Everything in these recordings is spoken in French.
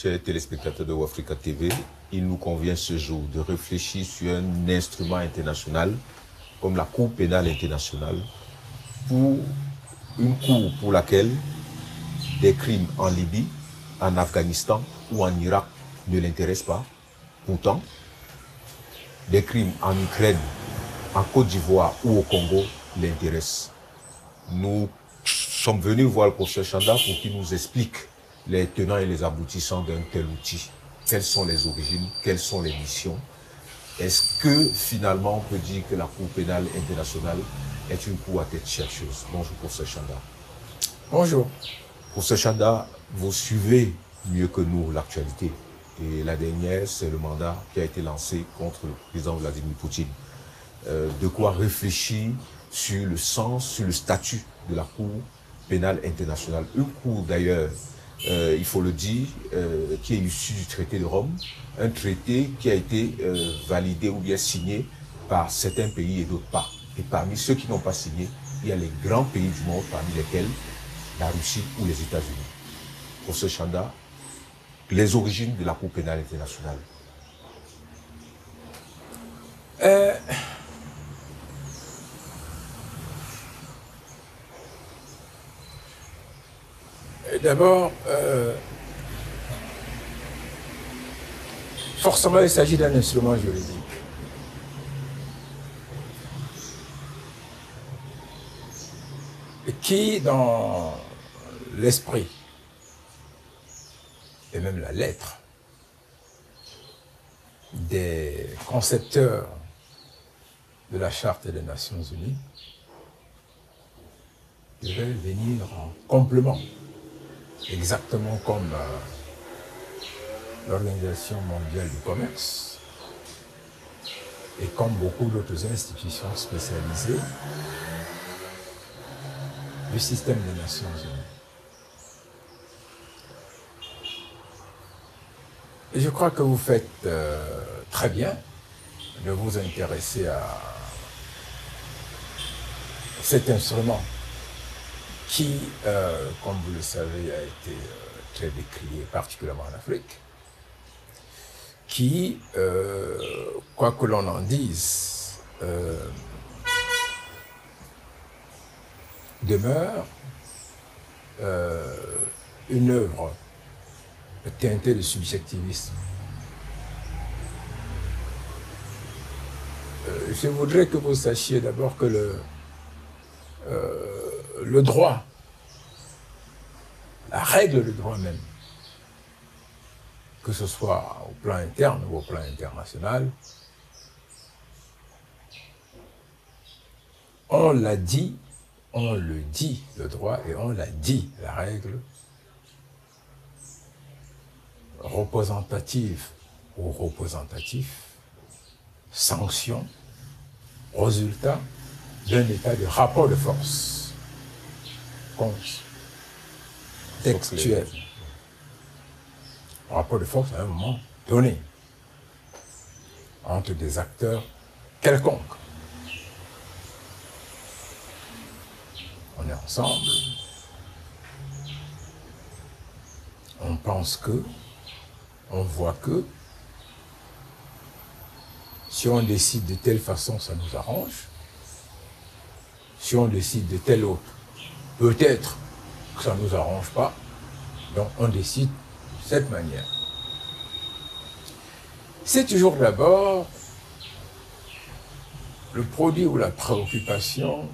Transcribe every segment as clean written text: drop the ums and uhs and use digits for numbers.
chers téléspectateurs de Wafrica TV, il nous convient ce jour de réfléchir sur un instrument international comme la Cour pénale internationale, pour une cour pour laquelle des crimes en Libye, en Afghanistan ou en Irak ne l'intéressent pas. Pourtant, des crimes en Ukraine, en Côte d'Ivoire ou au Congo l'intéressent. Nous sommes venus voir le professeur Chanda pour qu'il nous explique les tenants et les aboutissants d'un tel outil. Quelles sont les origines, quelles sont les missions? Est-ce que finalement on peut dire que la Cour pénale internationale est une cour à tête chercheuse? Bonjour professeur Chanda. Bonjour. Professeur Chanda, vous suivez mieux que nous l'actualité. Et la dernière, c'est le mandat qui a été lancé contre le président Vladimir Poutine. De quoi réfléchir sur le sens, sur le statut de la Cour pénale internationale. Une cour d'ailleurs, il faut le dire, qui est issue du traité de Rome, un traité qui a été validé ou bien signé par certains pays et d'autres pas. Et parmi ceux qui n'ont pas signé, il y a les grands pays du monde, parmi lesquels la Russie ou les États-Unis. Professeur Chanda, les origines de la Cour pénale internationale. D'abord, forcément, il s'agit d'un instrument juridique. Qui, dans l'esprit, et même la lettre, des concepteurs de la Charte des Nations Unies, devait venir en complément, exactement comme l'Organisation mondiale du commerce et comme beaucoup d'autres institutions spécialisées du système des Nations Unies. Et je crois que vous faites très bien de vous intéresser à cet instrument qui, comme vous le savez, a été très décrié, particulièrement en Afrique, qui, quoi que l'on en dise, demeure une œuvre teintée de subjectivisme. Je voudrais que vous sachiez d'abord que le droit, la règle du droit même, que ce soit au plan interne ou au plan international, on l'a dit, on le dit, le droit, et on l'a dit, la règle, représentative ou représentatif, sanction, résultat d'un état de rapport de force contextuel. Rapport de force à un moment donné entre des acteurs quelconques. On est ensemble, on pense que, on voit que, si on décide de telle façon, ça nous arrange. Si on décide de telle autre, peut-être que ça ne nous arrange pas. Donc on décide de cette manière. C'est toujours d'abord le produit ou la préoccupation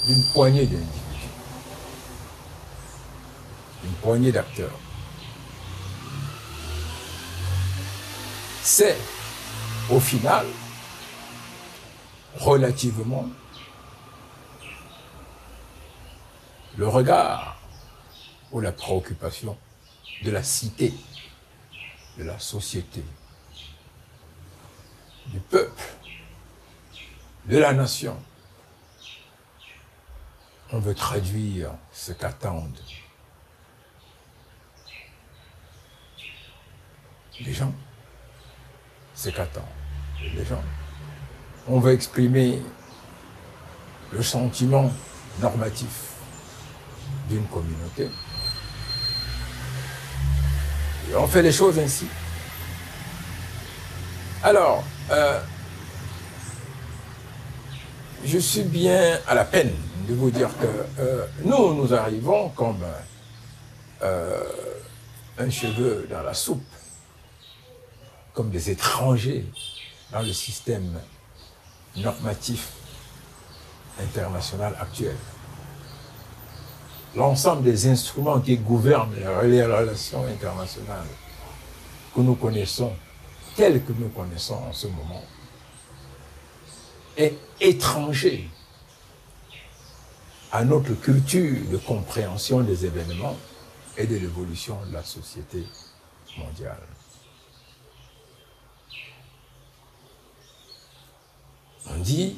d'une poignée d'individus, d'une poignée d'acteurs. C'est, au final, relativement, le regard ou la préoccupation de la cité, de la société, du peuple, de la nation. On veut traduire ce qu'attendent les gens, ce qu'attendent les gens. On veut exprimer le sentiment normatif d'une communauté. Et on fait les choses ainsi. Alors, je suis bien à la peine de vous dire que nous arrivons comme un cheveu dans la soupe, comme des étrangers dans le système normatif international actuel. L'ensemble des instruments qui gouvernent les relations internationales que nous connaissons, telles que nous connaissons en ce moment, est étranger à notre culture de compréhension des événements et de l'évolution de la société mondiale. On dit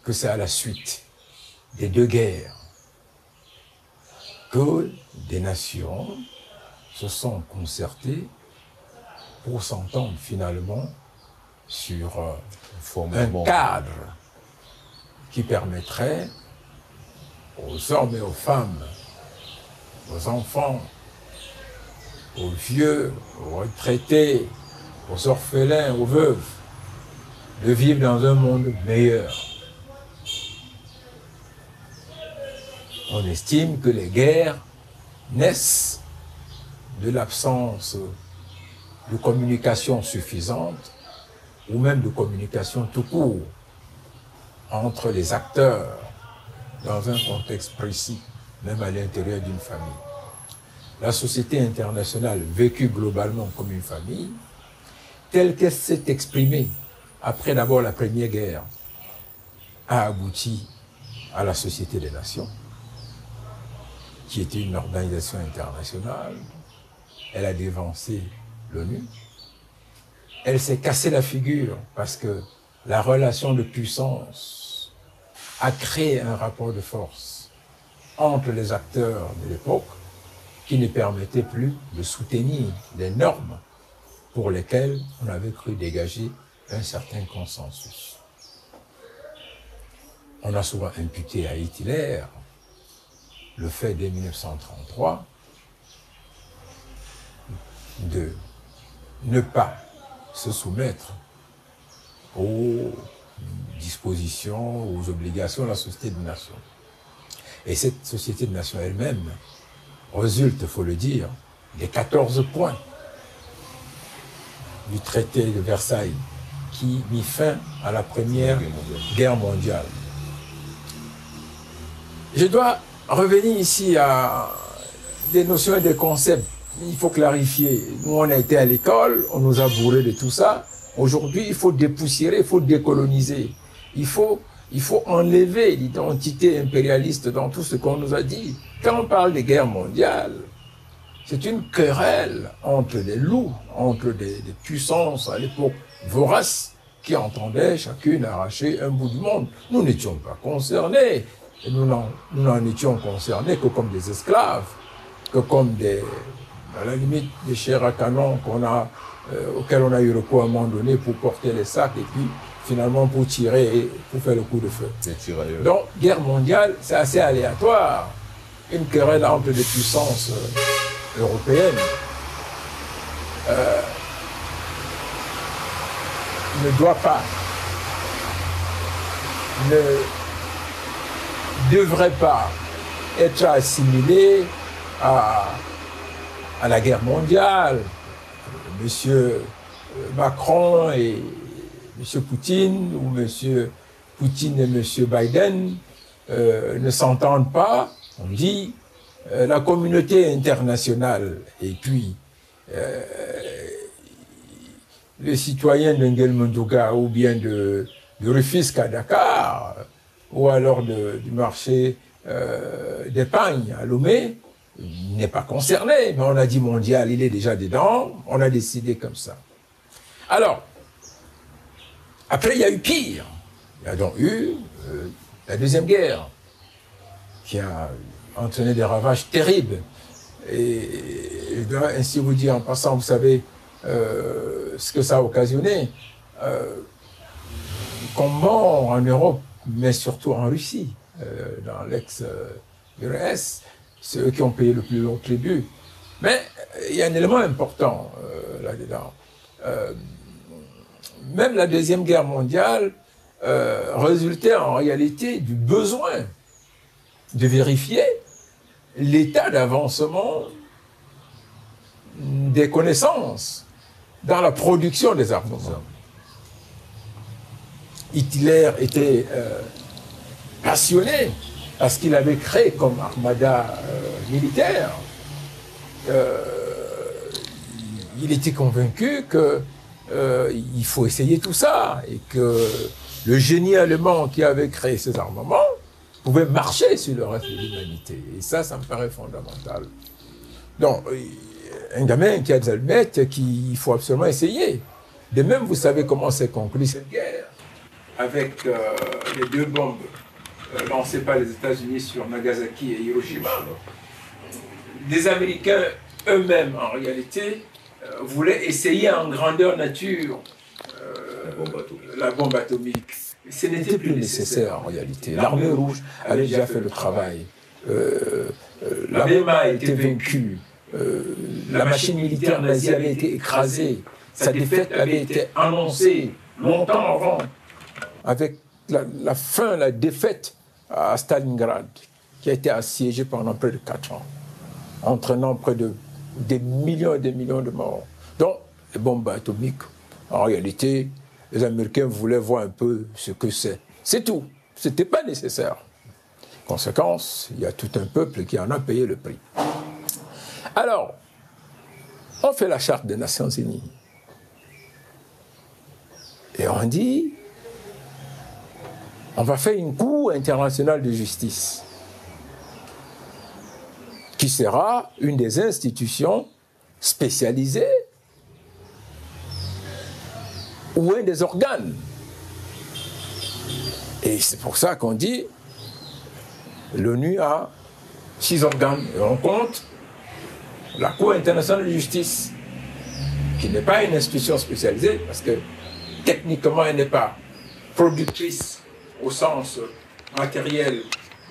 que c'est à la suite des deux guerres que des nations se sont concertées pour s'entendre finalement sur un cadre qui permettrait aux hommes et aux femmes, aux enfants, aux vieux, aux retraités, aux orphelins, aux veuves, de vivre dans un monde meilleur. On estime que les guerres naissent de l'absence de communication suffisante ou même de communication tout court entre les acteurs dans un contexte précis, même à l'intérieur d'une famille. La société internationale, vécue globalement comme une famille, telle qu'elle s'est exprimée après d'abord la Première Guerre, a abouti à la Société des Nations, qui était une organisation internationale. Elle a dévancé l'ONU. Elle s'est cassée la figure parce que la relation de puissance a créé un rapport de force entre les acteurs de l'époque qui ne permettait plus de soutenir les normes pour lesquelles on avait cru dégager un certain consensus. On a souvent imputé à Hitler le fait dès 1933 de ne pas se soumettre aux dispositions, aux obligations de la Société des Nations. Et cette Société des Nations elle-même résulte, il faut le dire, des 14 points du traité de Versailles qui mit fin à la Première Guerre mondiale. Je dois revenir ici à des notions et des concepts. Il faut clarifier. Nous, on a été à l'école, on nous a bourré de tout ça. Aujourd'hui, il faut dépoussiérer, il faut décoloniser. Il faut enlever l'identité impérialiste dans tout ce qu'on nous a dit. Quand on parle de guerre mondiale, c'est une querelle entre des loups, entre des puissances à l'époque voraces qui entendaient chacune arracher un bout du monde. Nous n'étions pas concernés. Et nous n'en étions concernés que comme des esclaves, que comme à la limite, des chairs à canon auxquels on a eu recours à un moment donné pour porter les sacs et puis finalement pour tirer et pour faire le coup de feu. Donc, guerre mondiale, c'est assez aléatoire. Une querelle entre des puissances européennes ne doit pas, ne devrait pas être assimilée à la guerre mondiale. Monsieur Macron et Monsieur Poutine, ou Monsieur Poutine et Monsieur Biden ne s'entendent pas. On dit la communauté internationale et puis les citoyens d'Engelmondouga ou bien de Rufisque à Dakar ou alors du marché d'Espagne à Lomé n'est pas concerné, mais on a dit mondial, il est déjà dedans, on a décidé comme ça. Alors, après il y a eu pire, il y a donc eu la Deuxième Guerre qui a entraîné des ravages terribles. Et je dois ainsi vous dire en passant, vous savez ce que ça a occasionné, comme mort en Europe, mais surtout en Russie, dans l'ex-URSS, ceux qui ont payé le plus long tribut. Mais il y a un élément important là-dedans. Même la Deuxième Guerre mondiale résultait en réalité du besoin de vérifier l'état d'avancement des connaissances dans la production des armements. Hitler était passionné parce qu'il avait créé comme armada militaire. Il était convaincu qu'il faut essayer tout ça et que le génie allemand qui avait créé ces armements pouvait marcher sur le reste de l'humanité. Et ça me paraît fondamental. Donc, un gamin qui a des allumettes qu'il faut absolument essayer. De même, vous savez comment s'est conclue cette guerre avec les 2 bombes lancées par les États-Unis sur Nagasaki et Hiroshima. Les Américains eux-mêmes, en réalité, voulaient essayer en grandeur nature la bombe atomique. Ce n'était plus nécessaire en réalité. L'Armée rouge avait déjà fait le travail. L'ABMA a été vaincue. La machine militaire nazie avait été écrasée. Sa défaite avait été annoncée longtemps avant, avec la fin, la défaite à Stalingrad, qui a été assiégée pendant près de 4 ans, entraînant près de des millions et des millions de morts. Donc, les bombes atomiques, en réalité, les Américains voulaient voir un peu ce que c'est. C'est tout. Ce n'était pas nécessaire. Conséquence, il y a tout un peuple qui en a payé le prix. Alors, on fait la charte des Nations Unies. Et on dit, on va faire une Cour internationale de justice qui sera une des institutions spécialisées ou un des organes. Et c'est pour ça qu'on dit l'ONU a 6 organes. Et on compte la Cour internationale de justice, qui n'est pas une institution spécialisée, parce que techniquement, elle n'est pas productrice au sens matériel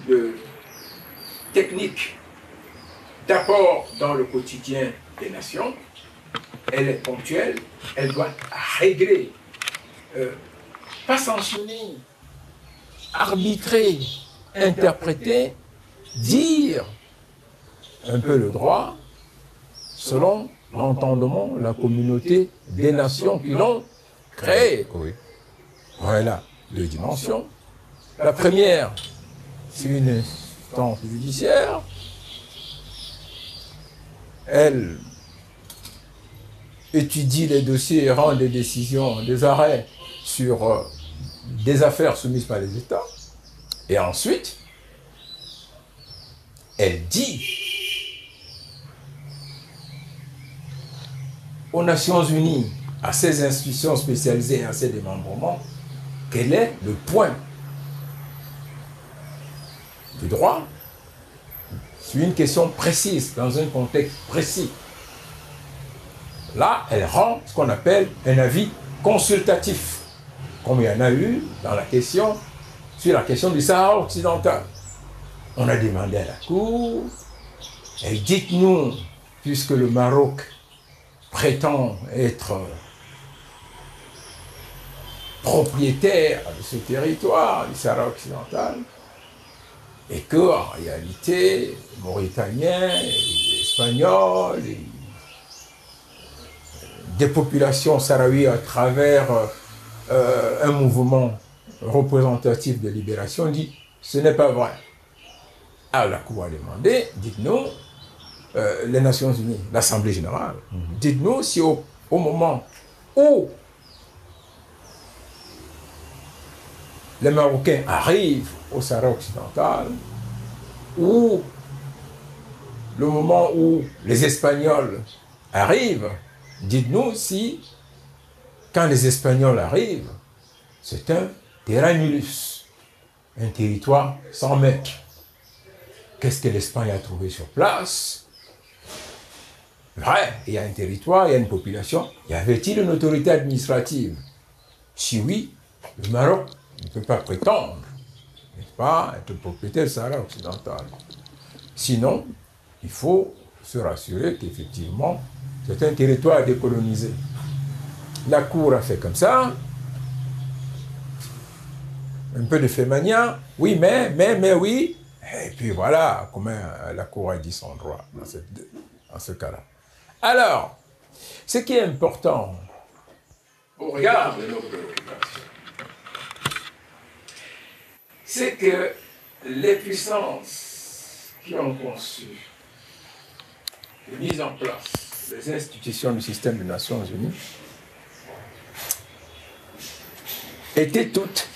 de technique d'apport dans le quotidien des nations. Elle est ponctuelle, elle doit régler, pas sanctionner, arbitrer, interpréter, dire un peu le droit selon l'entendement de la communauté des nations qui l'ont créé. Oui. Voilà 2 dimensions. La première, c'est une instance judiciaire. Elle étudie les dossiers et rend des décisions, des arrêts sur des affaires soumises par les États. Et ensuite, elle dit aux Nations Unies, à ces institutions spécialisées et à ces démembrements, quel est le point du droit sur une question précise, dans un contexte précis. Là, elle rend ce qu'on appelle un avis consultatif, comme il y en a eu dans la question, sur la question du Sahara occidental. On a demandé à la Cour, et dites-nous, puisque le Maroc prétend être propriétaire de ce territoire, du Sahara occidental, et que, en réalité, les Mauritaniens, les Espagnols, des populations sahraouies à travers un mouvement représentatif de libération, dit ce n'est pas vrai. Alors la Cour a demandé, dites-nous, les Nations Unies, l'Assemblée Générale, dites-nous si au moment où les Marocains arrivent au Sahara occidental, ou le moment où les Espagnols arrivent, dites-nous si, quand les Espagnols arrivent, c'est un terra nullius, un territoire sans maître. Qu'est-ce que l'Espagne a trouvé sur place? Vrai, il y a un territoire, il y a une population. Y avait-il une autorité administrative? Si oui, le Maroc ne peut pas prétendre, n'est-ce pas, être propriétaire du Sahara occidental. Sinon, il faut se rassurer qu'effectivement, c'est un territoire à décoloniser. La Cour a fait comme ça. Un peu de fémania. Oui, mais oui. Et puis voilà comment la Cour a dit son droit dans ce cas-là. Alors, ce qui est important au regard de nos préoccupations, c'est que les puissances qui ont conçu et mis en place les institutions du système des Nations Unies étaient toutes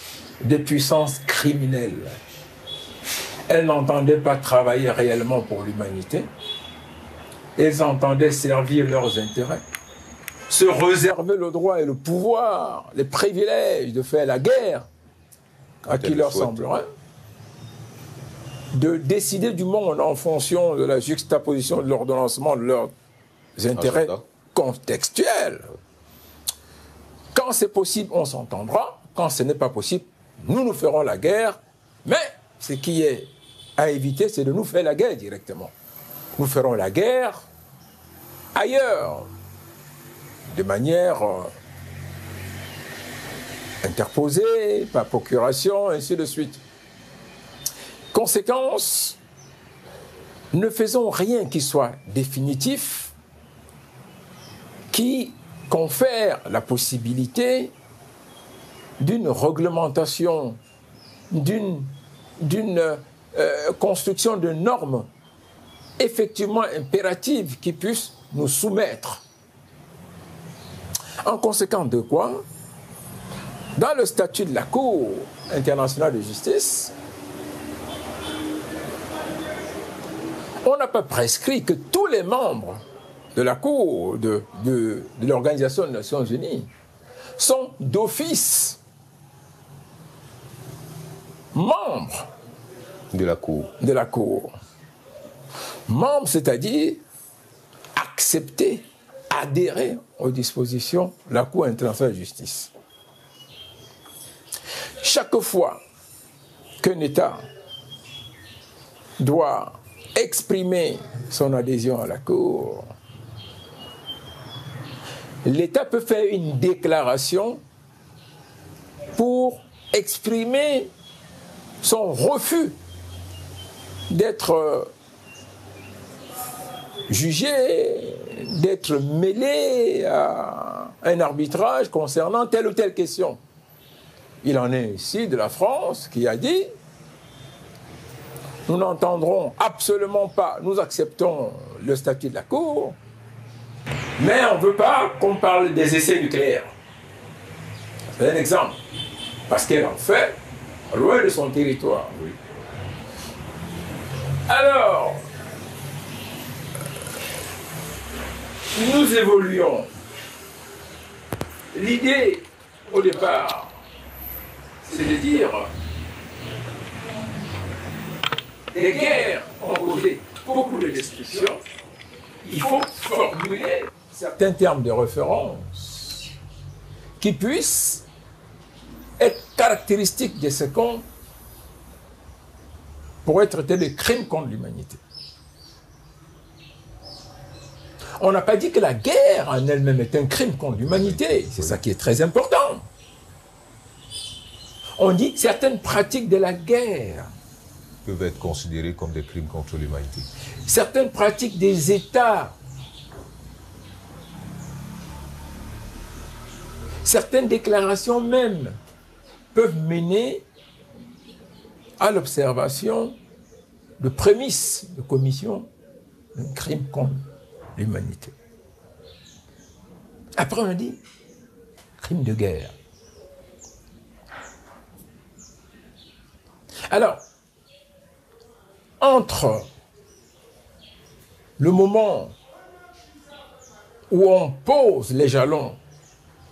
des puissances criminelles. Elles n'entendaient pas travailler réellement pour l'humanité. Elles entendaient servir leurs intérêts, se réserver le droit et le pouvoir, les privilèges de faire la guerre à qui leur semblerait, de décider du monde en fonction de la juxtaposition de l'ordonnancement de leurs intérêts contextuels. Quand c'est possible, on s'entendra. Quand ce n'est pas possible, nous ferons la guerre. Mais ce qui est à éviter, c'est de nous faire la guerre directement. Nous ferons la guerre ailleurs, de manière interposée, par procuration, ainsi de suite. Conséquence, ne faisons rien qui soit définitif, qui confère la possibilité d'une réglementation, d'une construction de normes effectivement impératives qui puissent nous soumettre. En conséquence de quoi, dans le statut de la Cour internationale de justice, on n'a pas prescrit que tous les membres de la Cour de l'Organisation des Nations Unies sont d'office membres de la Cour. De la Cour. Membres, c'est-à-dire accepter, adhérer aux dispositions de la Cour internationale de justice. Chaque fois qu'un État doit exprimer son adhésion à la Cour, l'État peut faire une déclaration pour exprimer son refus d'être jugé, d'être mêlé à un arbitrage concernant telle ou telle question. Il en est ici de la France qui a dit « Nous n'entendrons absolument pas, nous acceptons le statut de la Cour, mais on ne veut pas qu'on parle des essais nucléaires. » C'est un exemple. Parce qu'elle en fait loin de son territoire. Oui. Alors, nous évoluons. L'idée, au départ, c'est de dire les guerres ont causé beaucoup de destruction. Il faut formuler certains termes de référence qui puissent être caractéristiques de ce qu'on pourrait traiter de crimes contre l'humanité. On n'a pas dit que la guerre en elle-même est un crime contre l'humanité. C'est ça qui est très important. On dit que certaines pratiques de la guerre peuvent être considérées comme des crimes contre l'humanité. Certaines pratiques des États, certaines déclarations même peuvent mener à l'observation de prémices de commission d'un crime contre l'humanité. Après on a dit crime de guerre. Alors, entre le moment où on pose les jalons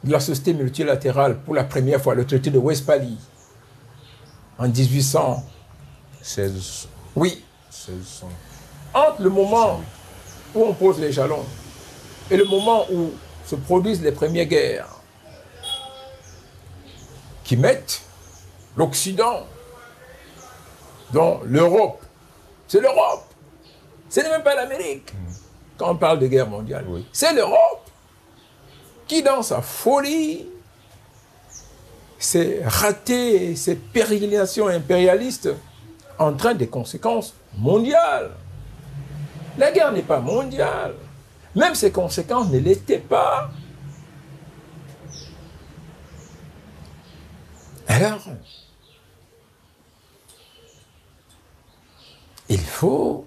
de la société multilatérale pour la première fois, le traité de Westphalie, en 1816. Oui. 1600. Entre le moment où on pose les jalons et le moment où se produisent les premières guerres qui mettent l'Occident dans l'Europe. C'est l'Europe. Ce n'est même pas l'Amérique. quand on parle de guerre mondiale. Oui. C'est l'Europe qui, dans sa folie, s'est ratée, ses pérégrinations impérialistes entraînent des conséquences mondiales. La guerre n'est pas mondiale. Même ses conséquences ne l'étaient pas. Alors, il faut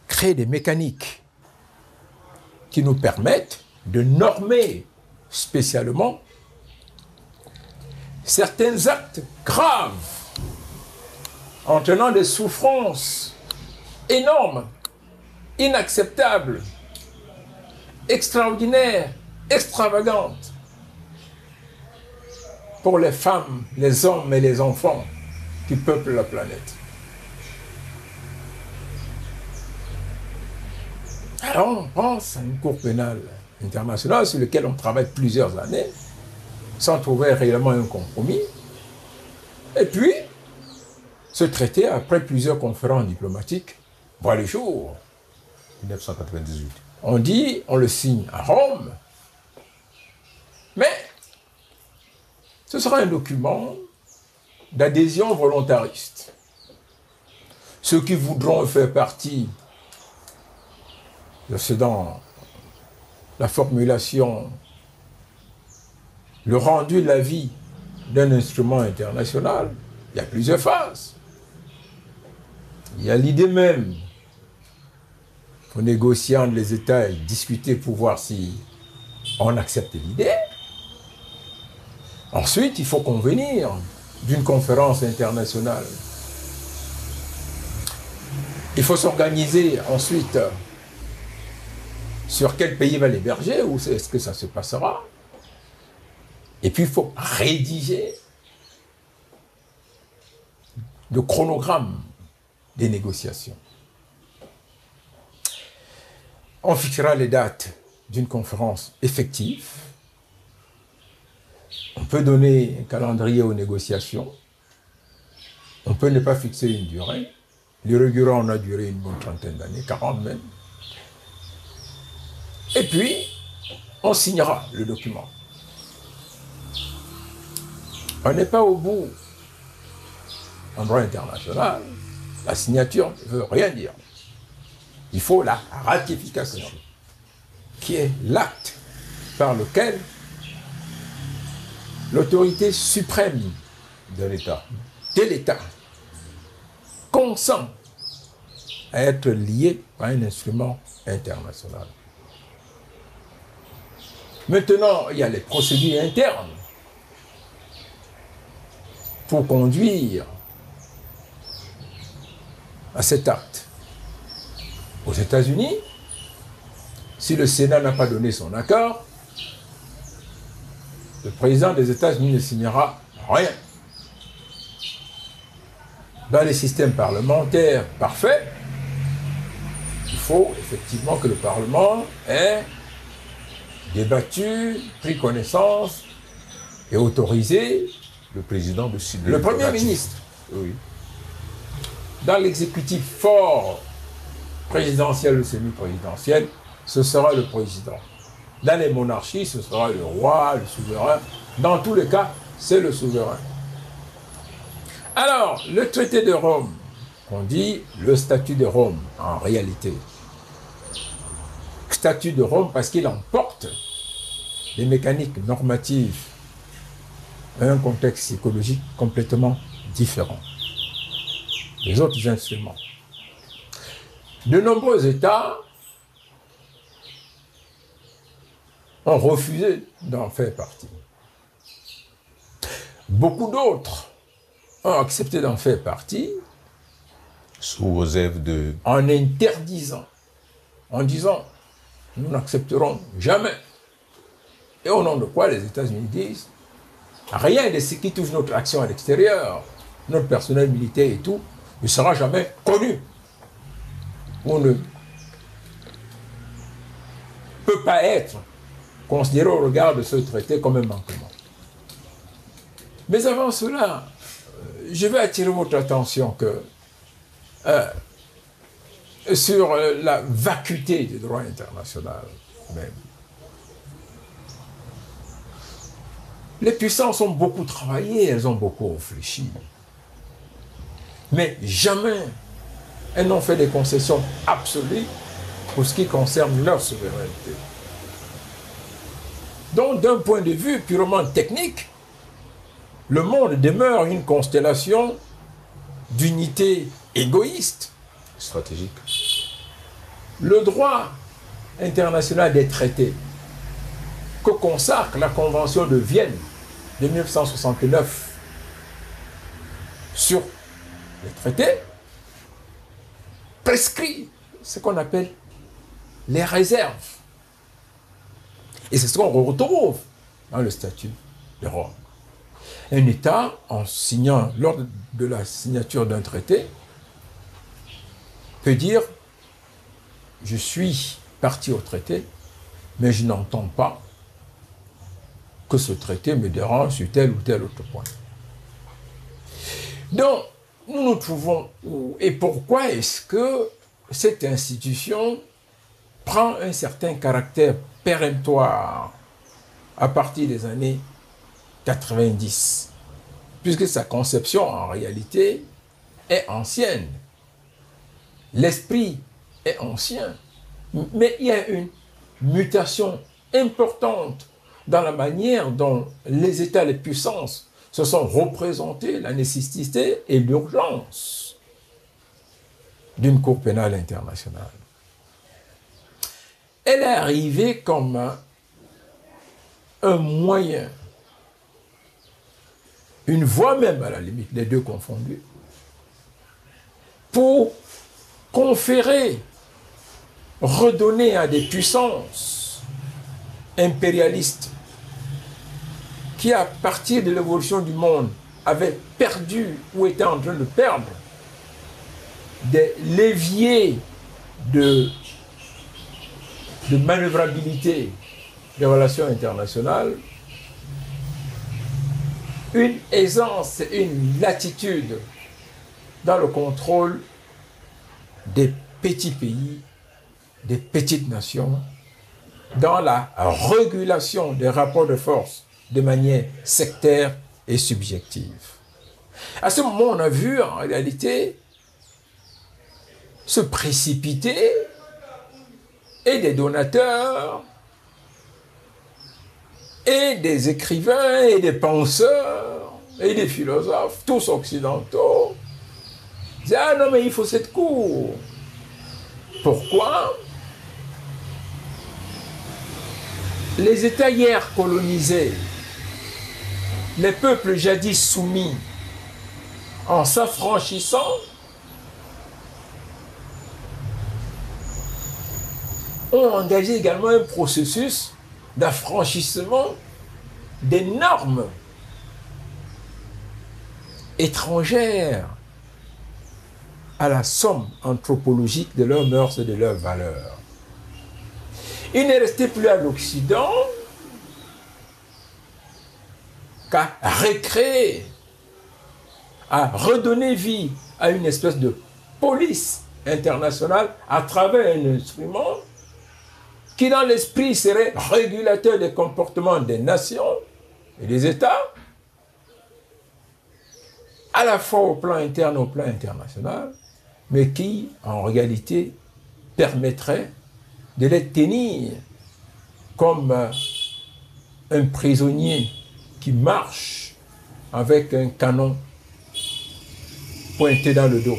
créer des mécaniques qui nous permettent de normer spécialement certains actes graves entraînant des souffrances énormes, inacceptables, extraordinaires, extravagantes pour les femmes, les hommes et les enfants qui peuplent la planète. Alors on pense à une cour pénale internationale sur laquelle on travaille plusieurs années sans trouver réellement un compromis. Et puis, ce traité, après plusieurs conférences diplomatiques, voit le jour. 1998. On dit, on le signe à Rome, mais ce sera un document d'adhésion volontariste. Ceux qui voudront faire partie de ce dans la formulation, le rendu de la vie d'un instrument international, il y a plusieurs phases. Il y a l'idée même, aux négociants les États discuter pour voir si on accepte l'idée. Ensuite, il faut convenir d'une conférence internationale. Il faut s'organiser ensuite sur quel pays va l'héberger, où est-ce que ça se passera. Et puis il faut rédiger le chronogramme des négociations. On fixera les dates d'une conférence effective. On peut donner un calendrier aux négociations. On peut ne pas fixer une durée. L'irrégulier, on a duré une bonne trentaine d'années, 40 même. Et puis, on signera le document. On n'est pas au bout. En droit international, la signature ne veut rien dire. Il faut la ratification, qui est l'acte par lequel l'autorité suprême De l'État. consent à être lié à un instrument international. Maintenant, il y a les procédures internes pour conduire à cet acte. Aux États-Unis, si le Sénat n'a pas donné son accord, le président des États-Unis ne signera rien. Dans les systèmes parlementaires parfaits, il faut effectivement que le Parlement ait débattu, pris connaissance et autorisé Le président de le Premier ministre. Oui. Dans l'exécutif fort présidentiel ou semi-présidentiel, ce sera le président. Dans les monarchies, ce sera le roi, le souverain. Dans tous les cas, c'est le souverain. Alors, le traité de Rome, on dit le statut de Rome, en réalité. Statut de Rome parce qu'il emporte les mécaniques normatives à un contexte psychologique complètement différent des autres instruments. De nombreux États ont refusé d'en faire partie. Beaucoup d'autres ont accepté d'en faire partie Sous réserve de... en interdisant, en disant « nous n'accepterons jamais ». Et au nom de quoi les États-Unis disent « rien de ce qui touche notre action à l'extérieur, notre personnel militaire et tout, ne sera jamais connu. On ne peut pas être considéré au regard de ce traité comme un manquement. » Mais avant cela, je vais attirer votre attention que sur la vacuité du droit international même. Les puissances ont beaucoup travaillé, elles ont beaucoup réfléchi. Mais jamais elles n'ont fait des concessions absolues pour ce qui concerne leur souveraineté. Donc, d'un point de vue purement technique, le monde demeure une constellation d'unités égoïstes. Stratégique. Le droit international des traités que consacre la Convention de Vienne de 1969 sur les traités prescrit ce qu'on appelle les réserves. Et c'est ce qu'on retrouve dans le statut de Rome. Un État, en signant, lors de la signature d'un traité, peut dire « Je suis parti au traité, mais je n'entends pas que ce traité me dérange sur tel ou tel autre point. » Donc, nous nous trouvons où et pourquoi est-ce que cette institution prend un certain caractère péremptoire à partir des années 90, puisque sa conception en réalité est ancienne. L'esprit est ancien, mais il y a une mutation importante dans la manière dont les États, les puissances se sont représentés la nécessité et l'urgence d'une Cour pénale internationale. Elle est arrivée comme un moyen, une voie même à la limite, les deux confondus, pour conférer, redonner à des puissances impérialistes qui, à partir de l'évolution du monde, avaient perdu ou étaient en train de perdre des leviers de manœuvrabilité des relations internationales, une aisance, une latitude dans le contrôle des petits pays, des petites nations, dans la régulation des rapports de force de manière sectaire et subjective. À ce moment, on a vu en réalité se précipiter et des donateurs, et des écrivains, et des penseurs, et des philosophes, tous occidentaux, disaient « Ah non, mais il faut cette cour. » Pourquoi? Les États hier colonisés, les peuples jadis soumis, en s'affranchissant, ont engagé également un processus d'affranchissement des normes étrangères à la somme anthropologique de leurs mœurs et de leurs valeurs. Il n'est resté plus à l'Occident qu'à recréer, à redonner vie à une espèce de police internationale à travers un instrument qui dans l'esprit serait régulateur des comportements des nations et des États, à la fois au plan interne et au plan international, mais qui, en réalité, permettrait de les tenir comme un prisonnier qui marche avec un canon pointé dans le dos.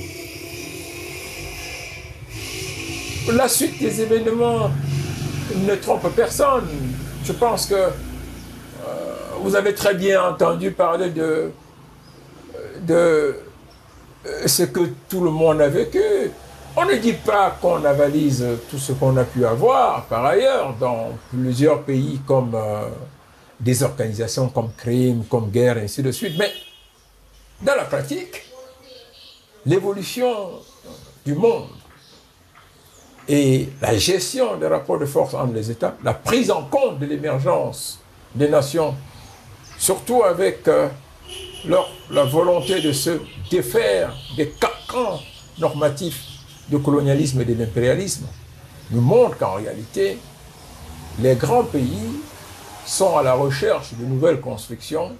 La suite des événements ne trompe personne. Je pense que vous avez très bien entendu parler de ce que tout le monde a vécu. On ne dit pas qu'on avalise tout ce qu'on a pu avoir par ailleurs dans plusieurs pays comme des organisations comme crime, comme guerre, et ainsi de suite. Mais dans la pratique, l'évolution du monde et la gestion des rapports de force entre les États, la prise en compte de l'émergence des nations, surtout avec la volonté de se défaire des carcans normatifs de colonialisme et de l'impérialisme nous montre qu'en réalité, les grands pays sont à la recherche de nouvelles constructions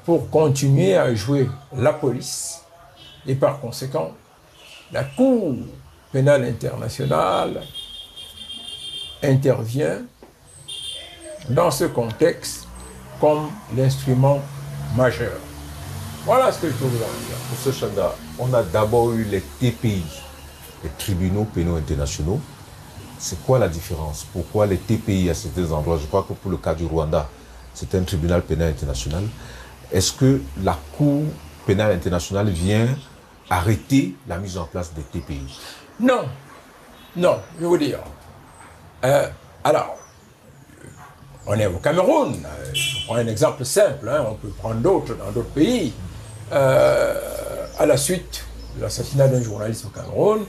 pour continuer à jouer la police. Et par conséquent, la Cour pénale internationale intervient dans ce contexte comme l'instrument majeur. Voilà ce que je peux vous en dire. Monsieur Chanda, on a d'abord eu les TPI, les tribunaux pénaux internationaux. C'est quoi la différence? Pourquoi les TPI à certains endroits? Je crois que pour le cas du Rwanda, c'est un tribunal pénal international. Est-ce que la Cour pénale internationale vient arrêter la mise en place des TPI? Non, non, je vais vous dire. Alors, on est au Cameroun. Je prends un exemple simple, hein, on peut prendre d'autres dans d'autres pays. À la suite de l'assassinat d'un journaliste au Cameroun,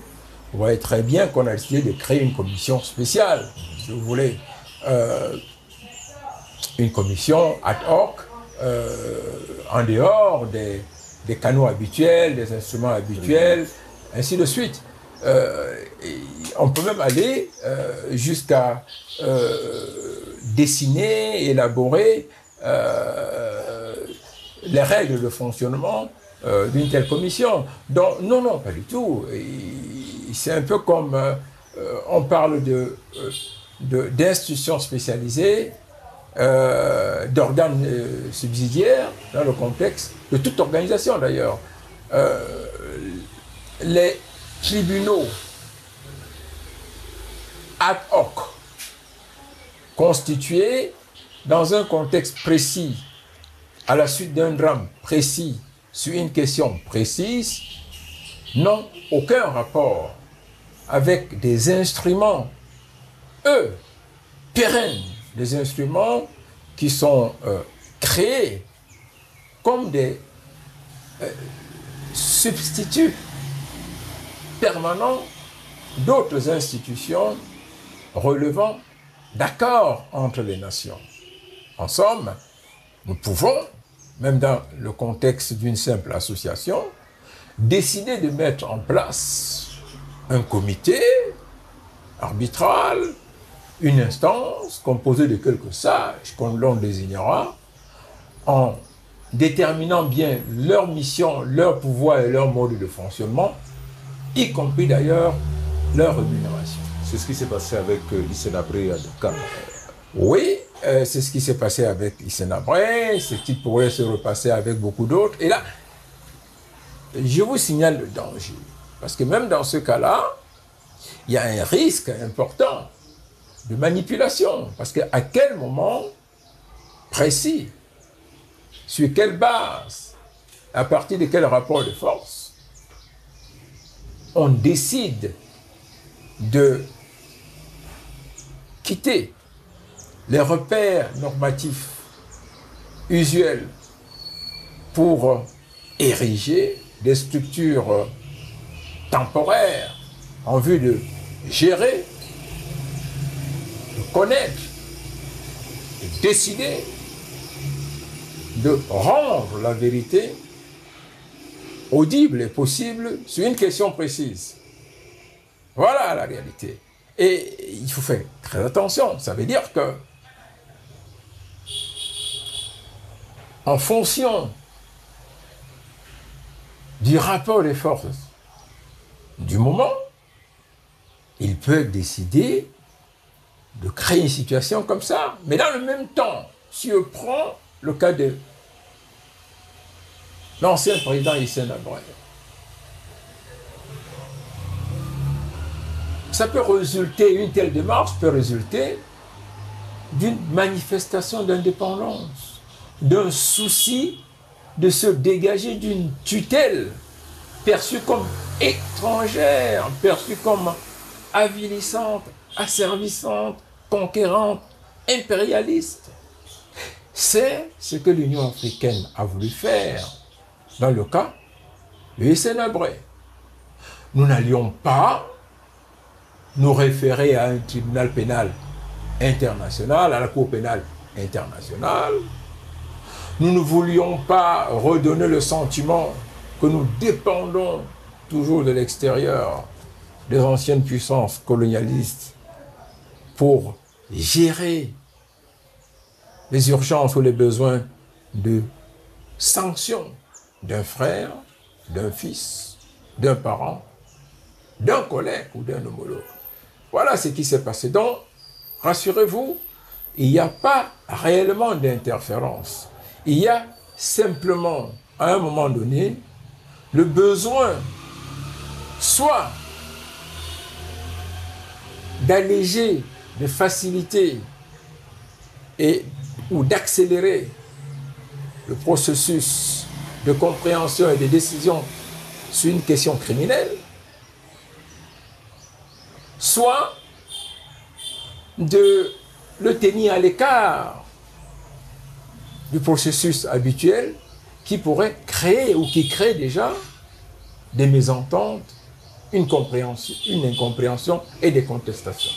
vous voyez très bien qu'on a décidé de créer une commission spéciale, si vous voulez, une commission ad hoc, en dehors des canaux habituels, des instruments habituels, ainsi de suite. On peut même aller jusqu'à dessiner, élaborer les règles de fonctionnement d'une telle commission. Donc, non, non, pas du tout. C'est un peu comme on parle d'institutions spécialisées, d'organes subsidiaires, dans le contexte de toute organisation d'ailleurs. Les tribunaux ad hoc, constitués dans un contexte précis, à la suite d'un drame précis, sur une question précise, n'ont aucun rapport avec des instruments, pérennes, des instruments qui sont créés comme des substituts permanents d'autres institutions relevant d'accords entre les nations. En somme, nous pouvons, même dans le contexte d'une simple association, décider de mettre en place un comité arbitral, une instance composée de quelques sages qu'on l'on désignera, en déterminant bien leur mission, leur pouvoir et leur mode de fonctionnement, y compris d'ailleurs leur rémunération. C'est ce qui s'est passé avec Hissène-Habré à Dakar. Oui, c'est ce qui s'est passé avec Hissène-Habré, c'est ce qui pourrait se repasser avec beaucoup d'autres. Et là, je vous signale le danger. Parce que même dans ce cas-là, il y a un risque important de manipulation. Parce qu'à quel moment précis, sur quelle base, à partir de quel rapport de force, on décide de quitter les repères normatifs usuels pour ériger des structures temporaires en vue de gérer, de connaître, de décider, de rendre la vérité audible et possible sur une question précise. Voilà la réalité. Et il faut faire très attention. Ça veut dire que, en fonction du rapport des forces du moment, ils peuvent décider de créer une situation comme ça. Mais dans le même temps, si on prend le cas de l'ancien président Hissène-Habré, ça peut résulter, une telle démarche peut résulter d'une manifestation d'indépendance, d'un souci de se dégager d'une tutelle perçue comme étrangère, perçue comme avilissante, asservissante, conquérante, impérialiste. C'est ce que l'Union africaine a voulu faire dans le cas de Hissène-Habré. Nous n'allions pas nous référer à un tribunal pénal international, à la Cour pénale internationale. Nous ne voulions pas redonner le sentiment que nous dépendons toujours de l'extérieur des anciennes puissances colonialistes pour gérer les urgences ou les besoins de sanctions d'un frère, d'un fils, d'un parent, d'un collègue ou d'un homologue. Voilà ce qui s'est passé. Donc, rassurez-vous, il n'y a pas réellement d'interférence. Il y a simplement, à un moment donné, le besoin soit d'alléger, de faciliter ou d'accélérer le processus de compréhension et de décision sur une question criminelle, soit de le tenir à l'écart du processus habituel qui pourrait créer ou qui crée déjà des mésententes, une incompréhension et des contestations.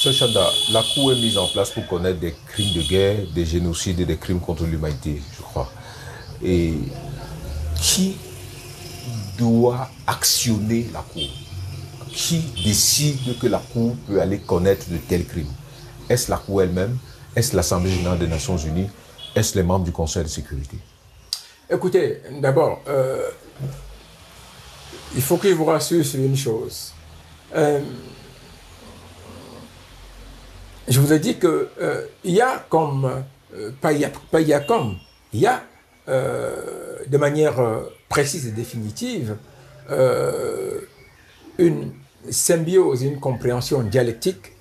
M. Chanda, la Cour est mise en place pour connaître des crimes de guerre, des génocides et des crimes contre l'humanité, je crois. Et qui doit actionner la Cour? Qui décide que la Cour peut aller connaître de tels crimes? Est-ce la Cour elle-même? Est-ce l'Assemblée générale des Nations unies? Est-ce les membres du Conseil de sécurité? Écoutez, d'abord, il faut que je vous rassure sur une chose. Je vous ai dit que il y a comme, il y a de manière précise et définitive une symbiose, une compréhension dialectique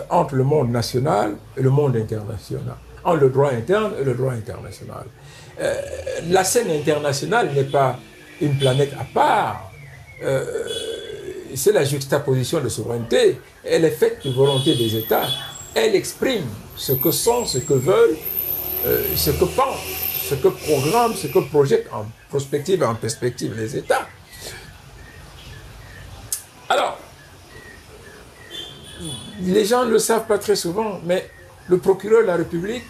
entre le monde national et le monde international, entre le droit interne et le droit international. La scène internationale n'est pas une planète à part, c'est la juxtaposition de souveraineté, elle est faite de volonté des États, elle exprime ce que sont, ce que veulent, ce que pensent, ce que programment, ce que projettent en prospective et en perspective les États. Alors, les gens ne le savent pas très souvent, mais le procureur de la République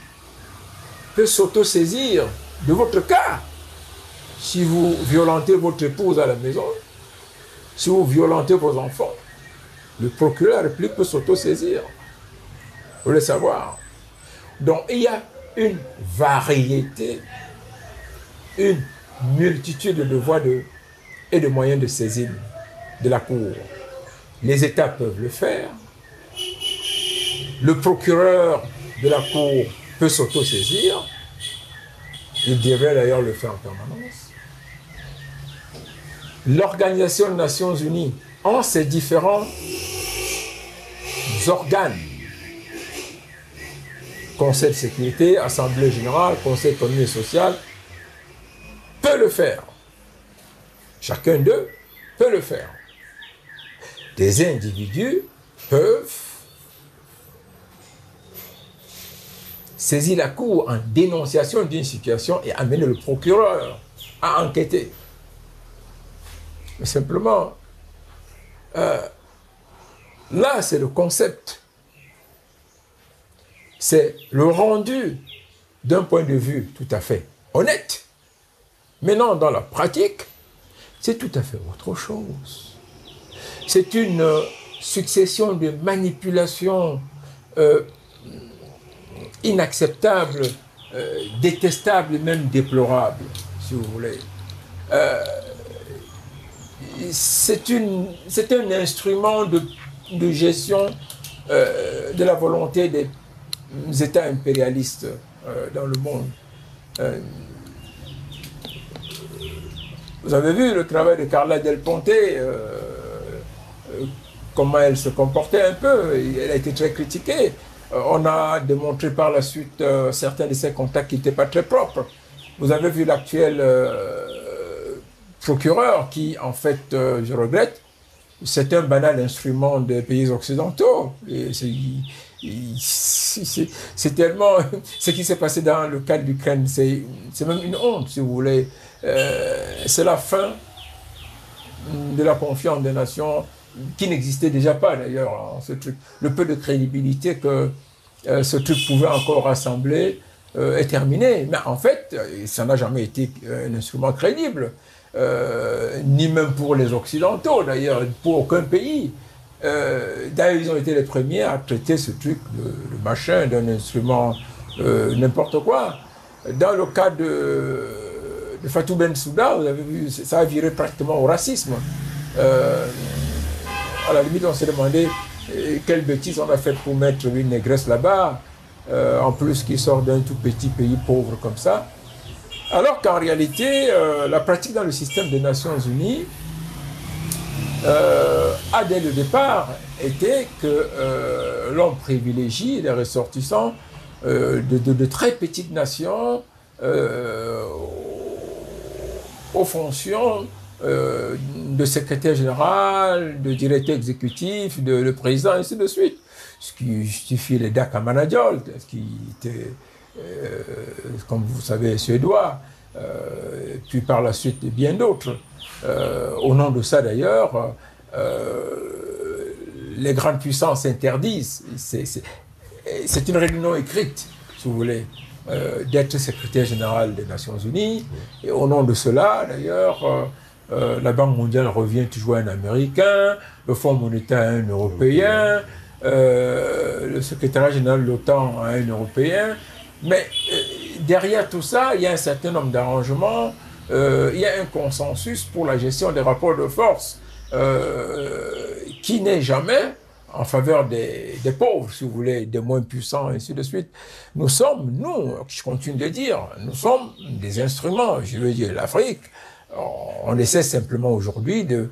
peut s'auto-saisir de votre cas. Si vous violentez votre épouse à la maison, si vous violentez vos enfants, le procureur de la République peut s'auto-saisir. Vous voulez savoir. Donc, il y a une variété, une multitude de voies et de moyens de saisine de la Cour. Les États peuvent le faire. Le procureur de la Cour peut s'auto-saisir. Il devrait d'ailleurs le faire en permanence. L'Organisation des Nations Unies, en ses différents organes, Conseil de sécurité, Assemblée générale, Conseil économique et social, peut le faire. Chacun d'eux peut le faire. Des individus peuvent saisir la Cour en dénonciation d'une situation et amener le procureur à enquêter. Mais simplement, là, c'est le concept. C'est le rendu d'un point de vue tout à fait honnête. Maintenant, dans la pratique, c'est tout à fait autre chose. C'est une succession de manipulations inacceptables, détestables et même déplorables, si vous voulez. C'est un instrument de gestion de la volonté des États impérialistes dans le monde. Vous avez vu le travail de Carla Del Ponte, comment elle se comportait un peu, elle a été très critiquée. On a démontré par la suite certains de ses contacts qui n'étaient pas très propres. Vous avez vu l'actuel procureur qui, en fait, je regrette, c'est un banal instrument des pays occidentaux. C'est tellement... Ce qui s'est passé dans le cas de l'Ukraine, c'est même une honte, si vous voulez. C'est la fin de la confiance des nations, qui n'existait déjà pas d'ailleurs, hein, ce truc. Le peu de crédibilité que ce truc pouvait encore rassembler est terminé. Mais en fait, ça n'a jamais été un instrument crédible. ni même pour les Occidentaux, d'ailleurs, pour aucun pays. D'ailleurs, ils ont été les premiers à traiter ce truc de machin, d'un instrument, n'importe quoi. Dans le cas de Fatou Bensouda, vous avez vu, ça a viré pratiquement au racisme. À la limite, on s'est demandé quelle bêtise on a fait pour mettre une négresse là-bas, en plus qui sort d'un tout petit pays pauvre comme ça. Alors qu'en réalité, la pratique dans le système des Nations Unies a dès le départ été que l'on privilégie les ressortissants de très petites nations aux fonctions de secrétaire général, de directeur exécutif, de président, et ainsi de suite. Ce qui justifie les Daka Manadiol, qui était, comme vous savez, suédois, puis par la suite bien d'autres. Au nom de ça, d'ailleurs, les grandes puissances interdisent. C'est une réunion écrite, si vous voulez, d'être secrétaire général des Nations Unies. Et au nom de cela, d'ailleurs, la Banque mondiale revient toujours à un Américain, le Fonds monétaire à un Européen, le secrétariat général de l'OTAN à un Européen. Mais derrière tout ça, il y a un certain nombre d'arrangements, il y a un consensus pour la gestion des rapports de force qui n'est jamais en faveur des pauvres, si vous voulez, des moins puissants, et ainsi de suite. Nous sommes, nous, je continue de dire, nous sommes des instruments, je veux dire, l'Afrique. On essaie simplement aujourd'hui de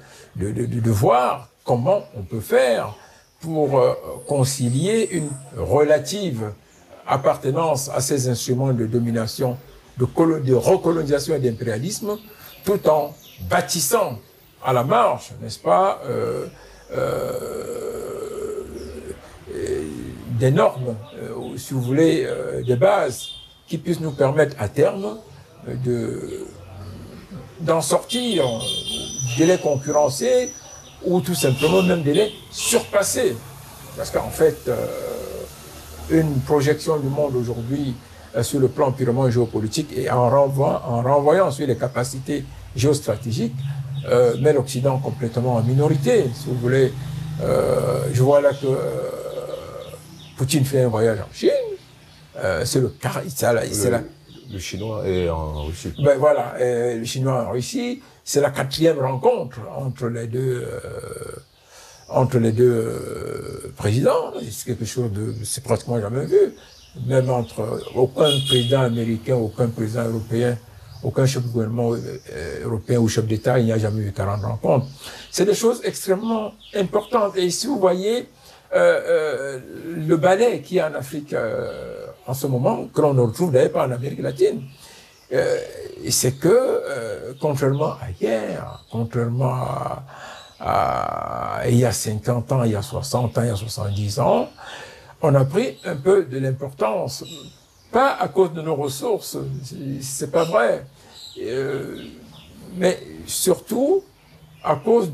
voir comment on peut faire pour concilier une relative appartenance à ces instruments de domination, de recolonisation et d'impérialisme, tout en bâtissant à la marge, n'est-ce pas, des normes, si vous voulez, des bases qui puissent nous permettre à terme d'en sortir, de les concurrencer ou tout simplement même de les surpasser. Parce qu'en fait, une projection du monde aujourd'hui sur le plan purement géopolitique et en renvoyant sur les capacités géostratégiques, met l'Occident complètement en minorité, si vous voulez. Je vois là que Poutine fait un voyage en Chine, c'est le Chinois est en Russie. Ben voilà, le Chinois en Russie, c'est la 4e rencontre entre les deux présidents. C'est quelque chose c'est pratiquement jamais vu. Même entre aucun président américain, aucun président européen, aucun chef de gouvernement européen ou chef d'État, il n'y a jamais eu 40 rencontres. C'est des choses extrêmement importantes. Et si vous voyez le balai qu'il y a en Afrique en ce moment, que l'on ne retrouve d'ailleurs pas en Amérique latine, c'est que, contrairement à hier, contrairement à il y a 50 ans, il y a 60 ans, il y a 70 ans, on a pris un peu de l'importance. Pas à cause de nos ressources, c'est pas vrai, mais surtout à cause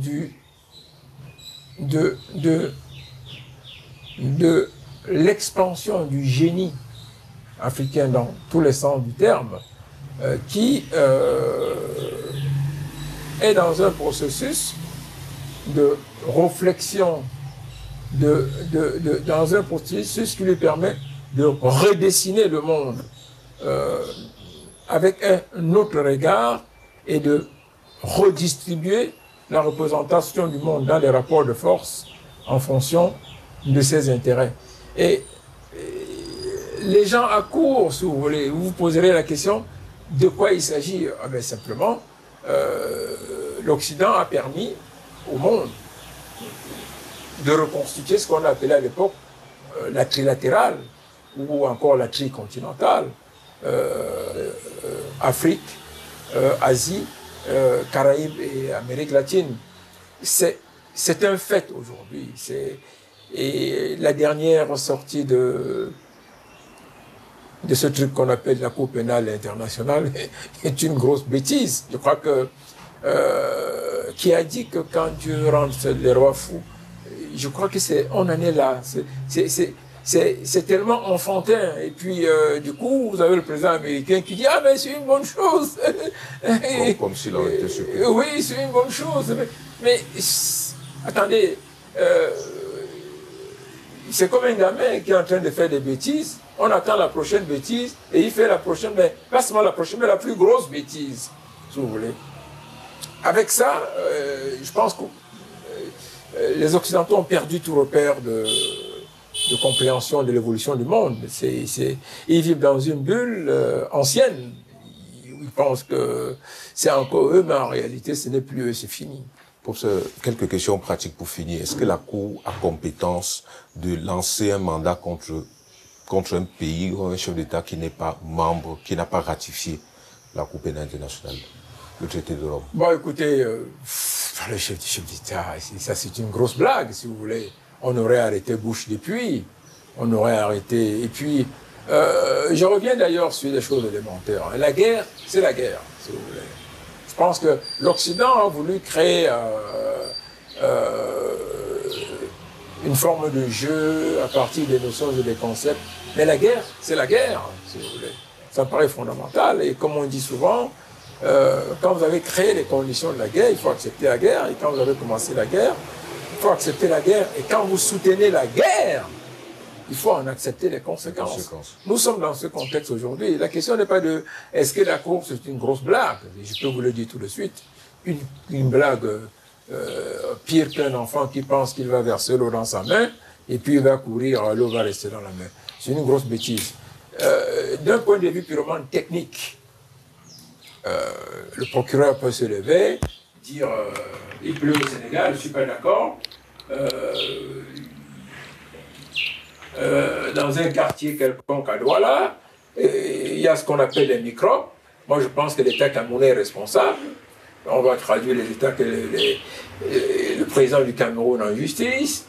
de l'expansion du génie africain dans tous les sens du terme, qui est dans un processus de réflexion, dans un processus qui lui permet de redessiner le monde avec un autre regard et de redistribuer la représentation du monde dans les rapports de force en fonction de ses intérêts. Et les gens accourent, si vous voulez, vous vous poserez la question de quoi il s'agit. Ah ben simplement, l'Occident a permis au monde de reconstituer ce qu'on appelait à l'époque la trilatérale, ou encore la tricontinentale, Afrique, Asie, Caraïbes et Amérique latine. C'est un fait aujourd'hui. Et la dernière sortie de ce truc qu'on appelle la Cour pénale internationale est une grosse bêtise. Je crois que qui a dit que quand Dieu rend les rois fous, je crois que on en est là. c'est tellement enfantin. Et puis, du coup, vous avez le président américain qui dit « Ah, mais c'est une bonne chose !» Comme s'il en était surpris. Oui, c'est une bonne chose. Mais attendez, c'est comme un gamin qui est en train de faire des bêtises. On attend la prochaine bêtise et il fait la prochaine, mais pas seulement la prochaine, mais la plus grosse bêtise, si vous voulez. Avec ça, je pense que les Occidentaux ont perdu tout repère de compréhension de l'évolution du monde. Ils vivent dans une bulle ancienne. Ils pensent que c'est encore eux, mais en réalité, ce n'est plus eux, c'est fini. Quelques questions pratiques pour finir. Est-ce que la Cour a compétence de lancer un mandat contre un pays ou un chef d'État qui n'est pas membre, qui n'a pas ratifié la Cour pénale internationale, le traité de Rome? Bon, écoutez, le chef d'État, ça c'est une grosse blague, si vous voulez. On aurait arrêté Bush depuis, on aurait arrêté... Et puis, je reviens d'ailleurs sur des choses élémentaires. La guerre, c'est la guerre, si vous voulez. Je pense que l'Occident a voulu créer une forme de jeu à partir des notions et des concepts. Mais la guerre, c'est la guerre, si vous voulez. Ça me paraît fondamental. Et comme on dit souvent, quand vous avez créé les conditions de la guerre, il faut accepter la guerre. Et quand vous avez commencé la guerre, il faut accepter la guerre. Et quand vous soutenez la guerre, il faut en accepter les conséquences. Nous sommes dans ce contexte aujourd'hui. La question n'est pas de est-ce que la course est une grosse blague. Je peux vous le dire tout de suite. Une blague pire qu'un enfant qui pense qu'il va verser l'eau dans sa main et puis il va courir, l'eau va rester dans la main. C'est une grosse bêtise. D'un point de vue purement technique, le procureur peut se lever, dire il pleut au Sénégal, je ne suis pas d'accord. Dans un quartier quelconque à Douala, il y a ce qu'on appelle les microbes. Moi, je pense que l'État camerounais est responsable. On va traduire les États que le président du Cameroun en justice.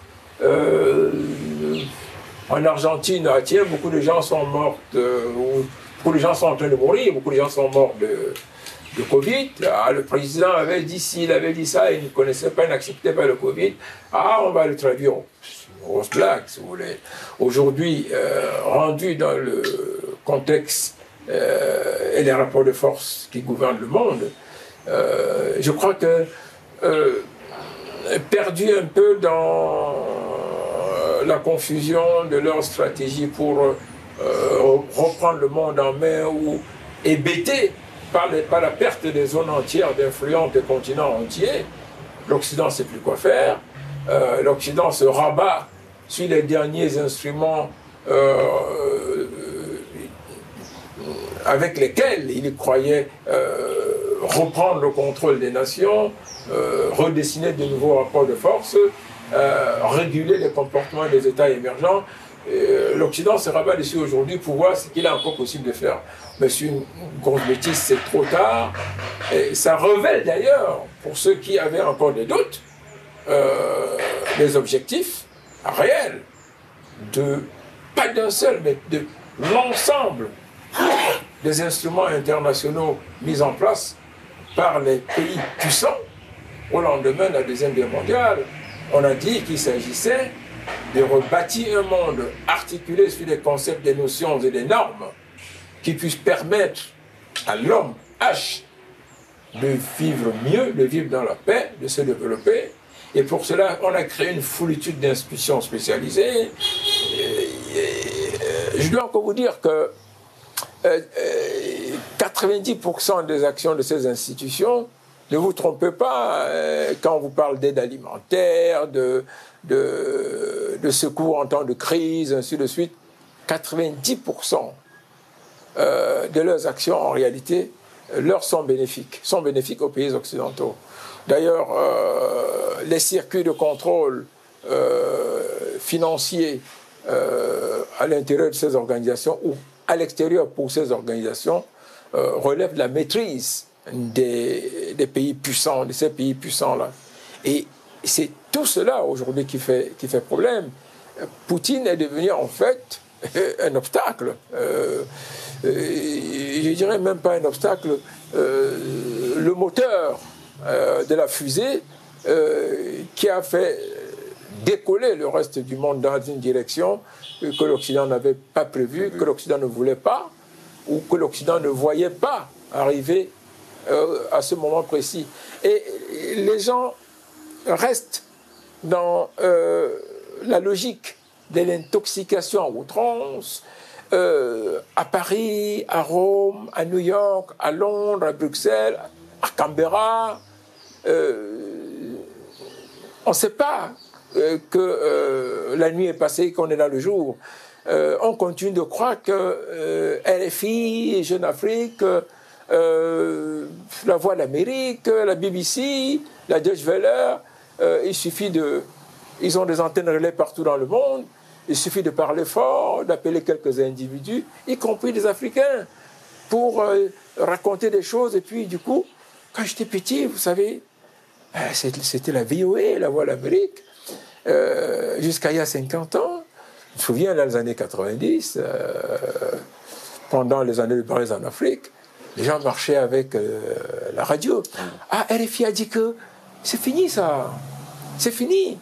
En Argentine, tiens, beaucoup de gens sont morts, beaucoup de gens sont en train de mourir, beaucoup de gens sont morts de Covid. Ah, le président avait dit s'il avait dit ça, il ne connaissait pas, il n'acceptait pas le Covid. Ah, on va le traduire. Grosse blague, si vous voulez. Aujourd'hui, rendu dans le contexte et les rapports de force qui gouvernent le monde, je crois que perdu un peu dans la confusion de leur stratégie pour reprendre le monde en main ou hébété par la perte des zones entières d'influence des continents entiers, l'Occident ne sait plus quoi faire. L'Occident se rabat sur les derniers instruments avec lesquels il croyait reprendre le contrôle des nations, redessiner de nouveaux rapports de force, réguler les comportements des États émergents. L'Occident se rabat dessus aujourd'hui pour voir ce qu'il est encore possible de faire. Mais c'est une grosse bêtise, c'est trop tard. Et ça révèle d'ailleurs, pour ceux qui avaient encore des doutes, des objectifs réels, pas d'un seul, mais de l'ensemble des instruments internationaux mis en place par les pays puissants au lendemain de la Deuxième Guerre mondiale. On a dit qu'il s'agissait de rebâtir un monde articulé sur des concepts, des notions et des normes qui puissent permettre à l'homme H de vivre mieux, de vivre dans la paix, de se développer. Et pour cela, on a créé une foulitude d'institutions spécialisées. Je dois encore vous dire que 90% des actions de ces institutions, ne vous trompez pas, quand on vous parle d'aide alimentaire, de secours en temps de crise, ainsi de suite, 90% de leurs actions, en réalité, leur sont bénéfiques aux pays occidentaux. D'ailleurs, les circuits de contrôle financiers à l'intérieur de ces organisations ou à l'extérieur pour ces organisations relèvent de la maîtrise des pays puissants, de ces pays puissants-là. Et c'est tout cela aujourd'hui qui fait problème. Poutine est devenu en fait un obstacle. Je dirais même pas un obstacle, le moteur de la fusée qui a fait décoller le reste du monde dans une direction que l'Occident n'avait pas prévue, que l'Occident ne voulait pas, ou que l'Occident ne voyait pas arriver à ce moment précis. Et les gens restent dans la logique de l'intoxication à outrance, à Paris, à Rome, à New York, à Londres, à Bruxelles, à Canberra. On ne sait pas que la nuit est passée, qu'on est dans le jour. On continue de croire que RFI, Jeune Afrique, la Voix de l'Amérique, la BBC, la Deutsche Welle, il suffit de... Ils ont des antennes relais partout dans le monde. Il suffit de parler fort, d'appeler quelques individus, y compris des Africains, pour raconter des choses. Et puis, du coup, quand j'étais petit, vous savez, c'était la VOA, la Voix de l'Amérique, jusqu'à il y a 50 ans. Je me souviens, dans les années 90, pendant les années de Braise en Afrique, les gens marchaient avec la radio. Ah, RFI a dit que c'est fini ça, c'est fini.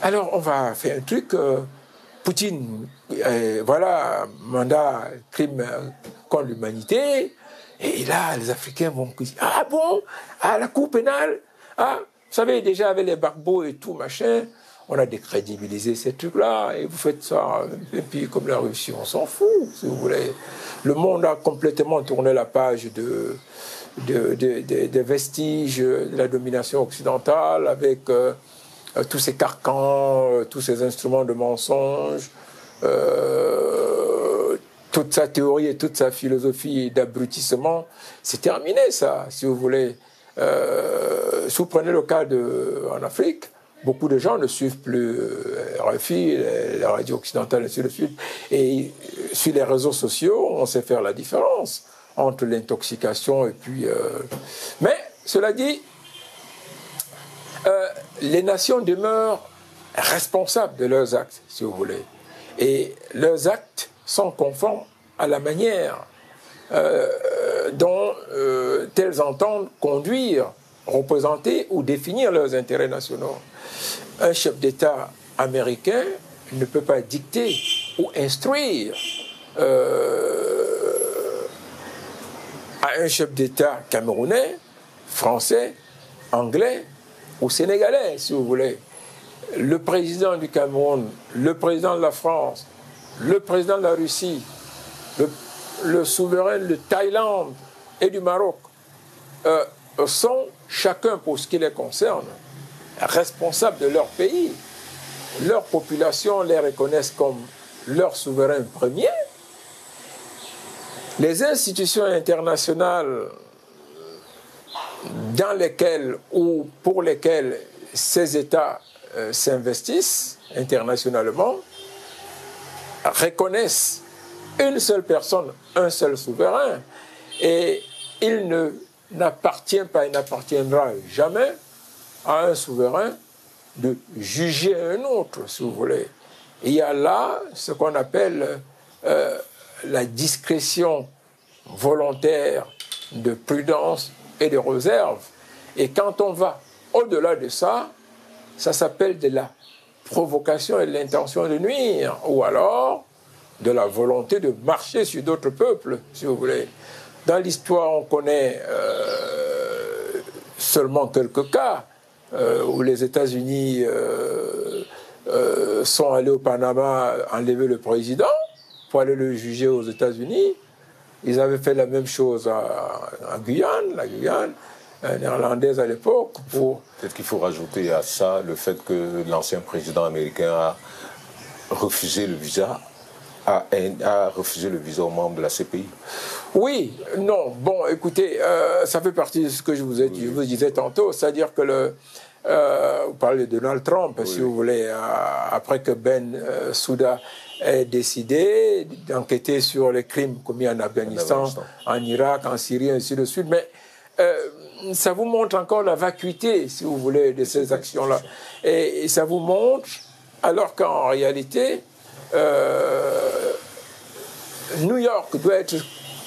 Alors on va faire un truc, Poutine, voilà, mandat, crime contre l'humanité, et là les Africains vont dire, ah bon, ah la Cour pénale, ah, vous savez déjà avec les Gbagbo et tout machin, on a décrédibilisé ces trucs-là, et vous faites ça, et puis comme la Russie, on s'en fout, si vous voulez. Le monde a complètement tourné la page des vestiges de la domination occidentale, avec tous ces carcans, tous ces instruments de mensonge, toute sa théorie et toute sa philosophie d'abrutissement. C'est terminé, ça, si vous voulez. Si vous prenez le cas en Afrique, beaucoup de gens ne suivent plus RFI, la radio occidentale, et ainsi de suite. Et sur les réseaux sociaux, on sait faire la différence entre l'intoxication et puis... Mais, cela dit, les nations demeurent responsables de leurs actes, si vous voulez. Et leurs actes sont conformes à la manière dont elles entendent conduire, représenter ou définir leurs intérêts nationaux. Un chef d'État américain ne peut pas dicter ou instruire à un chef d'État camerounais, français, anglais ou sénégalais, si vous voulez. Le président du Cameroun, le président de la France, le président de la Russie, le souverain de Thaïlande et du Maroc sont, chacun pour ce qui les concerne, responsables de leur pays. Leur population les reconnaissent comme leur souverain premier. Les institutions internationales dans lesquelles ou pour lesquelles ces États s'investissent internationalement reconnaissent une seule personne, un seul souverain, et il n'appartient pas, il n'appartiendra jamais à un souverain de juger un autre, si vous voulez. Il y a là ce qu'on appelle la discrétion volontaire de prudence et de réserve. Et quand on va au-delà de ça, ça s'appelle de la provocation et de l'intention de nuire, ou alors de la volonté de marcher sur d'autres peuples, si vous voulez. Dans l'histoire, on connaît seulement quelques cas où les États-Unis sont allés au Panama enlever le président pour aller le juger aux États-Unis. Ils avaient fait la même chose en Guyane, la Guyane néerlandaise à l'époque. Peut-être qu'il faut rajouter à ça le fait que l'ancien président américain a refusé le visa, a refusé le visa aux membres de la CPI. Oui, non, bon, écoutez, ça fait partie de ce que je vous disais tantôt, c'est-à-dire que vous parlez de Donald Trump, si vous voulez, après que Ben Souda ait décidé d'enquêter sur les crimes commis en Afghanistan, en Irak, en Syrie, ainsi de suite, mais ça vous montre encore la vacuité, si vous voulez, de ces actions-là. Et ça vous montre, alors qu'en réalité, New York doit être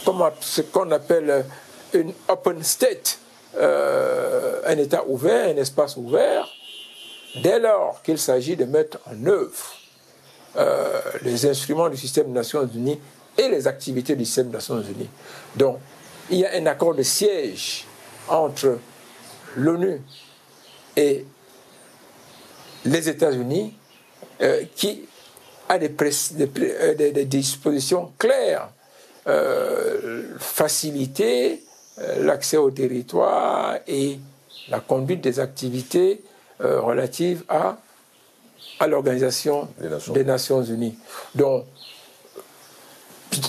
comme ce qu'on appelle une open state, un État ouvert, un espace ouvert, dès lors qu'il s'agit de mettre en œuvre les instruments du système des Nations Unies et les activités du système des Nations Unies. Donc, il y a un accord de siège entre l'ONU et les États-Unis qui a des dispositions claires, faciliter l'accès au territoire et la conduite des activités relatives à l'Organisation des Nations Unies. Donc,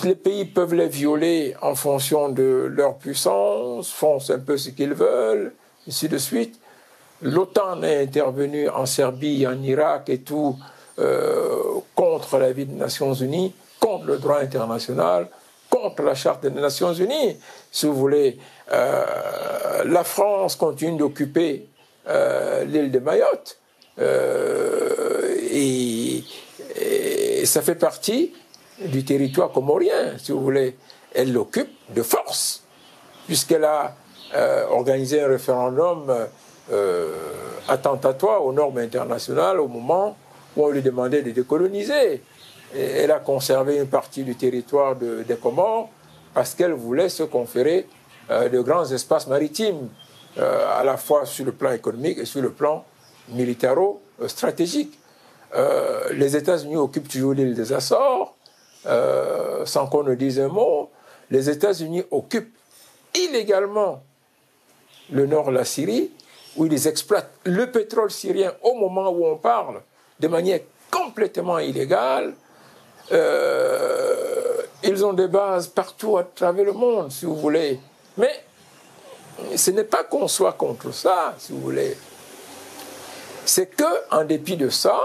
les pays peuvent les violer en fonction de leur puissance, font un peu ce qu'ils veulent, ainsi de suite. L'OTAN est intervenue en Serbie, en Irak et tout, contre la vie des Nations Unies, contre le droit international, contre la Charte des Nations Unies. Si vous voulez, la France continue d'occuper l'île de Mayotte et ça fait partie du territoire comorien, si vous voulez. Elle l'occupe de force, puisqu'elle a organisé un référendum attentatoire aux normes internationales au moment où on lui demandait de décoloniser. Et elle a conservé une partie du territoire des Comores parce qu'elle voulait se conférer de grands espaces maritimes, à la fois sur le plan économique et sur le plan militaro-stratégique. Les États-Unis occupent toujours l'île des Açores, sans qu'on ne dise un mot. Les États-Unis occupent illégalement le nord de la Syrie, où ils exploitent le pétrole syrien au moment où on parle, de manière complètement illégale. Ils ont des bases partout à travers le monde, si vous voulez. Mais ce n'est pas qu'on soit contre ça, si vous voulez. C'est qu'en dépit de ça,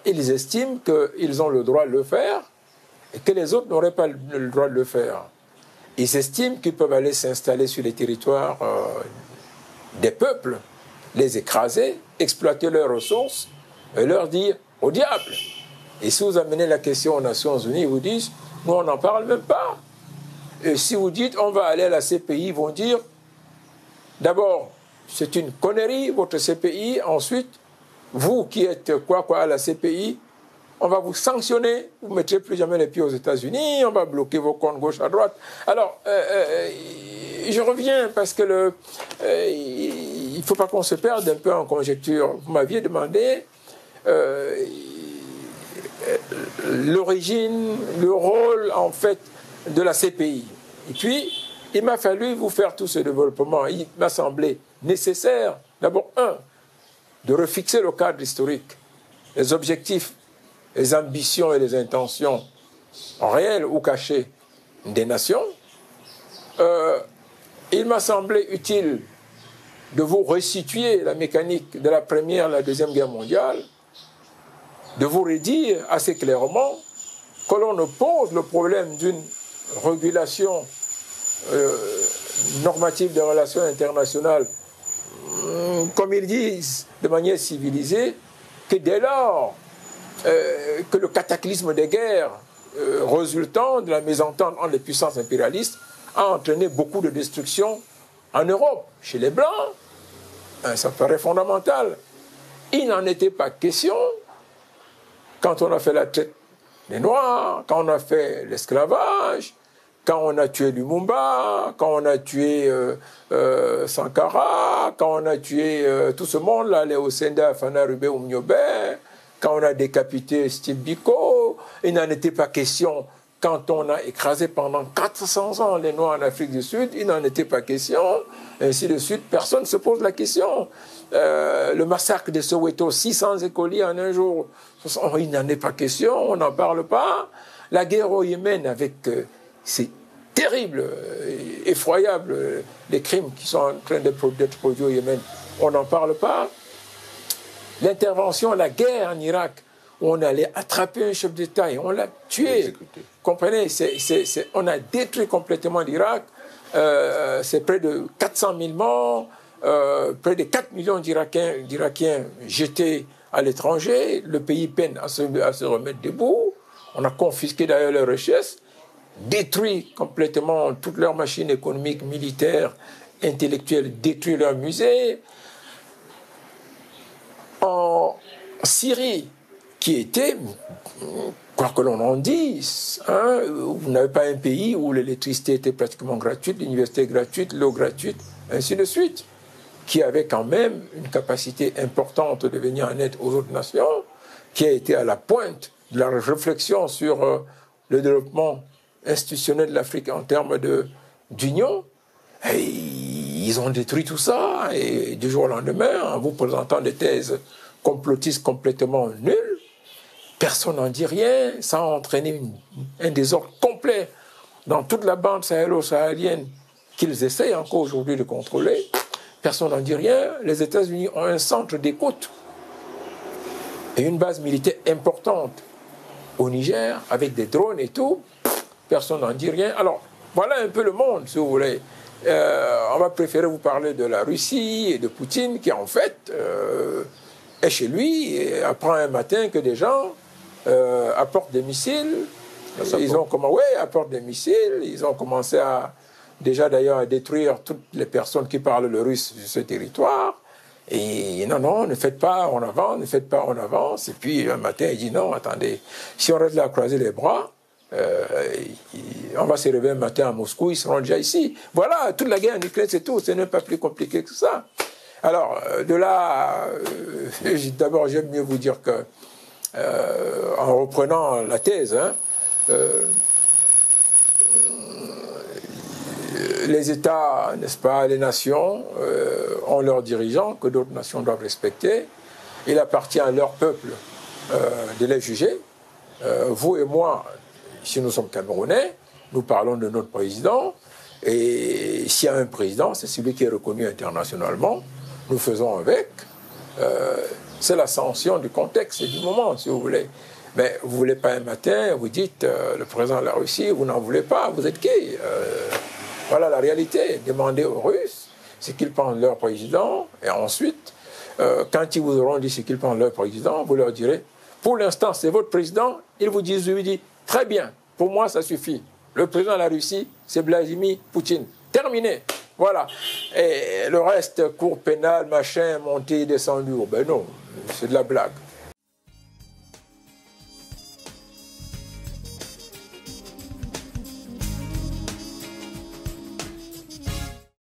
ils estiment qu'ils ont le droit de le faire et que les autres n'auraient pas le droit de le faire. Ils estiment qu'ils peuvent aller s'installer sur les territoires des peuples, les écraser, exploiter leurs ressources et leur dire au diable. Et si vous amenez la question aux Nations Unies, ils vous disent nous on n'en parle même pas. Et si vous dites on va aller à la CPI, ils vont dire d'abord c'est une connerie votre CPI, ensuite vous qui êtes quoi à la CPI, on va vous sanctionner, vous ne mettrez plus jamais les pieds aux États-Unis, on va bloquer vos comptes gauche à droite. Alors, je reviens parce que il ne faut pas qu'on se perde un peu en conjecture. Vous m'aviez demandé l'origine, le rôle en fait de la CPI. Et puis, il m'a fallu vous faire tout ce développement. Il m'a semblé nécessaire, d'abord, de refixer le cadre historique, les objectifs, les ambitions et les intentions réelles ou cachées des nations. Il m'a semblé utile de vous restituer la mécanique de la Première et la Deuxième Guerre mondiale, de vous redire assez clairement que l'on ne pose le problème d'une régulation normative des relations internationales, comme ils disent, de manière civilisée, que dès lors que le cataclysme des guerres résultant de la mésentente entre les puissances impérialistes a entraîné beaucoup de destruction en Europe, chez les Blancs, ça paraît fondamental. Il n'en était pas question quand on a fait la traite des Noirs, quand on a fait l'esclavage, quand on a tué Lumumba, quand on a tué Sankara, quand on a tué tout ce monde-là, les Osenda, Fana Rubé, Oumniobe, quand on a décapité Steve Biko, il n'en était pas question quand on a écrasé pendant 400 ans les Noirs en Afrique du Sud, il n'en était pas question, ainsi de suite, personne ne se pose la question. Le massacre de Soweto, 600 écoliers en un jour, il n'en est pas question, on n'en parle pas. La guerre au Yémen avec ces terribles, effroyables, les crimes qui sont en train d'être produits au Yémen, on n'en parle pas. L'intervention, la guerre en Irak, où on allait attraper un chef d'État et on l'a tué. Comprenez, on a détruit complètement l'Irak. C'est près de 400 000 morts, près de 4 millions d'Irakiens jetés à l'étranger. Le pays peine à se remettre debout. On a confisqué d'ailleurs leurs richesses, détruit complètement toutes leurs machines économiques, militaires, intellectuelles, détruit leurs musées. en Syrie, qui était, quoi que l'on en dise, hein, vous n'avez pas un pays où l'électricité était pratiquement gratuite, l'université gratuite, l'eau gratuite, ainsi de suite, qui avait quand même une capacité importante de venir en aide aux autres nations, qui a été à la pointe de la réflexion sur le développement institutionnel de l'Afrique en termes d'union. Et ils ont détruit tout ça, et du jour au lendemain, en vous présentant des thèses complotistes complètement nulles, personne n'en dit rien, ça a entraîné un désordre complet dans toute la bande sahélo-sahélienne qu'ils essayent encore aujourd'hui de contrôler. Personne n'en dit rien. Les États-Unis ont un centre d'écoute et une base militaire importante au Niger, avec des drones et tout. Personne n'en dit rien. Alors, voilà un peu le monde, si vous voulez. On va préférer vous parler de la Russie et de Poutine, qui en fait est chez lui et apprend un matin que des gens apportent des missiles. Apportent des missiles. Ils ont commencé déjà d'ailleurs à détruire toutes les personnes qui parlent le russe sur ce territoire. Et non, ne faites pas en avant, ne faites pas en avance. Et puis un matin, il dit non, attendez, si on reste là à croiser les bras, on va se réveiller un matin à Moscou, ils seront déjà ici. Voilà, toute la guerre en Ukraine, c'est tout, c'est même pas plus compliqué que ça. Alors, de là, d'abord, j'aime mieux vous dire que, en reprenant la thèse, les États, n'est-ce pas, les nations ont leurs dirigeants que d'autres nations doivent respecter. Il appartient à leur peuple de les juger. Vous et moi, si nous sommes Camerounais, nous parlons de notre président. Et s'il y a un président, c'est celui qui est reconnu internationalement. Nous faisons avec. C'est la sanction du contexte et du moment, si vous voulez. Mais vous ne voulez pas un matin, vous dites, le président de la Russie, vous n'en voulez pas, vous êtes qui Voilà la réalité. Demandez aux Russes ce qu'ils pensent de leur président. Et ensuite, quand ils vous auront dit ce qu'ils pensent de leur président, vous leur direz, pour l'instant, c'est votre président. Ils vous disent, je lui dis, très bien, pour moi, ça suffit. Le président de la Russie, c'est Vladimir Poutine. Terminé. Voilà. Et le reste, cour pénale, machin, monté, descendu, ben non, c'est de la blague.